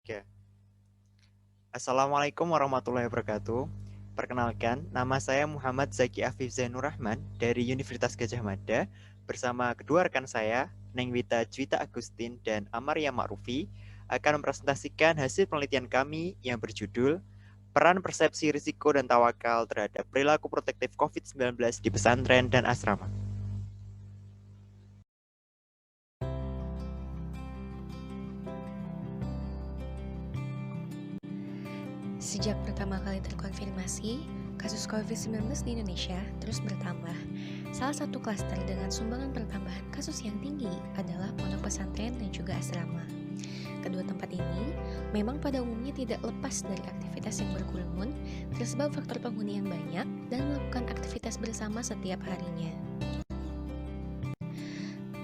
Oke. Assalamualaikum warahmatullahi wabarakatuh. Perkenalkan, nama saya Muhammad Zaki Afif Zainur Rahman dari Universitas Gadjah Mada bersama kedua rekan saya, Neng Wita Juwita Agustin dan Amaria Ma'rufi akan mempresentasikan hasil penelitian kami yang berjudul Peran Persepsi Risiko dan Tawakal terhadap Perilaku Protektif COVID-19 di Pesantren dan Asrama. Sejak pertama kali terkonfirmasi, kasus COVID-19 di Indonesia terus bertambah. Salah satu klaster dengan sumbangan pertambahan kasus yang tinggi adalah pondok pesantren dan juga asrama. Kedua tempat ini memang pada umumnya tidak lepas dari aktivitas yang berkerumun, tersebab faktor penghuni yang banyak dan melakukan aktivitas bersama setiap harinya.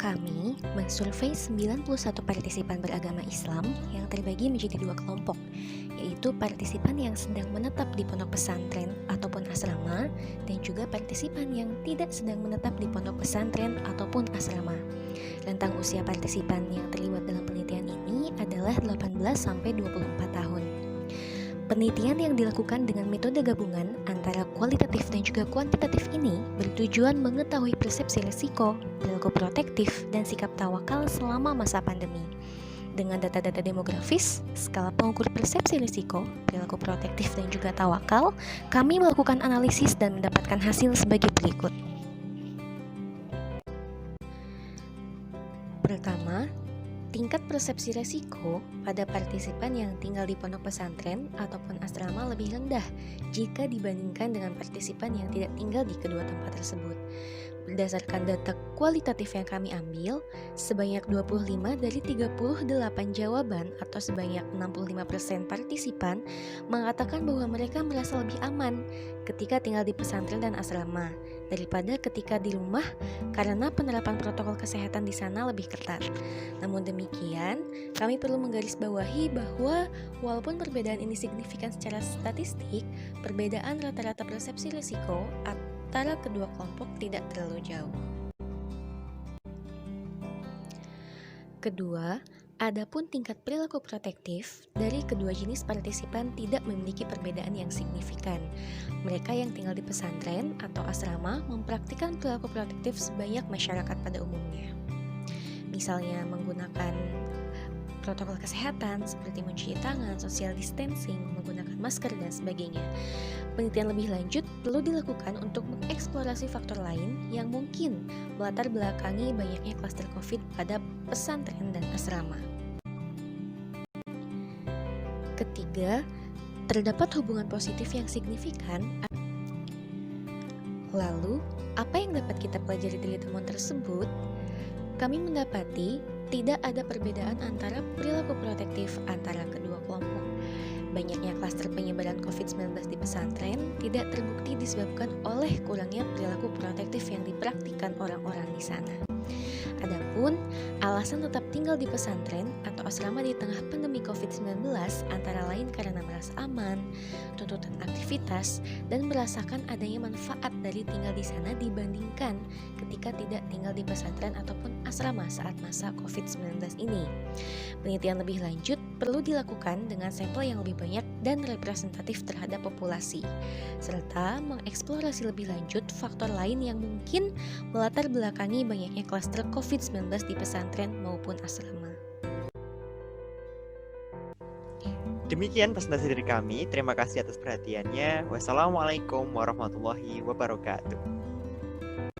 Kami mensurvei 91 partisipan beragama Islam yang terbagi menjadi dua kelompok, yaitu partisipan yang sedang menetap di pondok pesantren ataupun asrama, dan juga partisipan yang tidak sedang menetap di pondok pesantren ataupun asrama. Rentang usia partisipan yang terlibat dalam penelitian ini adalah 18-24 tahun. Penelitian yang dilakukan dengan metode gabungan antara kualitatif dan juga kuantitatif ini bertujuan mengetahui persepsi risiko, perilaku protektif, dan sikap tawakal selama masa pandemi. Dengan data-data demografis, skala pengukur persepsi risiko, perilaku protektif, dan juga tawakal, kami melakukan analisis dan mendapatkan hasil sebagai berikut. Pertama, tingkat persepsi risiko pada partisipan yang tinggal di pondok pesantren ataupun asrama lebih rendah jika dibandingkan dengan partisipan yang tidak tinggal di kedua tempat tersebut. Berdasarkan data kualitatif yang kami ambil, sebanyak 25 dari 38 jawaban atau sebanyak 65% partisipan mengatakan bahwa mereka merasa lebih aman ketika tinggal di pesantren dan asrama daripada ketika di rumah karena penerapan protokol kesehatan di sana lebih ketat. Namun demikian, kami perlu menggarisbawahi bahwa walaupun perbedaan ini signifikan secara statistik, perbedaan rata-rata persepsi risiko antara kedua kelompok tidak terlalu jauh. Kedua, adapun tingkat perilaku protektif dari kedua jenis partisipan tidak memiliki perbedaan yang signifikan. Mereka yang tinggal di pesantren atau asrama mempraktikkan perilaku protektif sebanyak masyarakat pada umumnya. Misalnya menggunakan protokol kesehatan seperti mencuci tangan, social distancing, menggunakan masker, dan sebagainya. Penelitian lebih lanjut perlu dilakukan untuk mengeksplorasi faktor lain yang mungkin melatar belakangi banyaknya klaster COVID pada pesantren dan asrama. Ketiga, terdapat hubungan positif yang signifikan. Lalu, apa yang dapat kita pelajari dari temuan tersebut? Kami mendapati tidak ada perbedaan antara perilaku protektif antara kedua kelompok. Banyaknya klaster penyebaran COVID-19 di pesantren tidak terbukti disebabkan oleh kurangnya perilaku protektif yang dipraktikkan orang-orang di sana. Adapun alasan tetap tinggal di pesantren atau asrama di tengah pandemi COVID-19 antara lain karena merasa aman, tuntutan aktivitas, dan merasakan adanya manfaat dari tinggal di sana dibandingkan ketika tidak tinggal di pesantren ataupun asrama saat masa COVID-19 ini. Penelitian lebih lanjut perlu dilakukan dengan sampel yang lebih banyak dan representatif terhadap populasi, serta mengeksplorasi lebih lanjut faktor lain yang mungkin melatar belakangi banyaknya klaster COVID-19 di pesantren maupun asrama. Demikian presentasi dari kami. Terima kasih atas perhatiannya. Wassalamualaikum warahmatullahi wabarakatuh.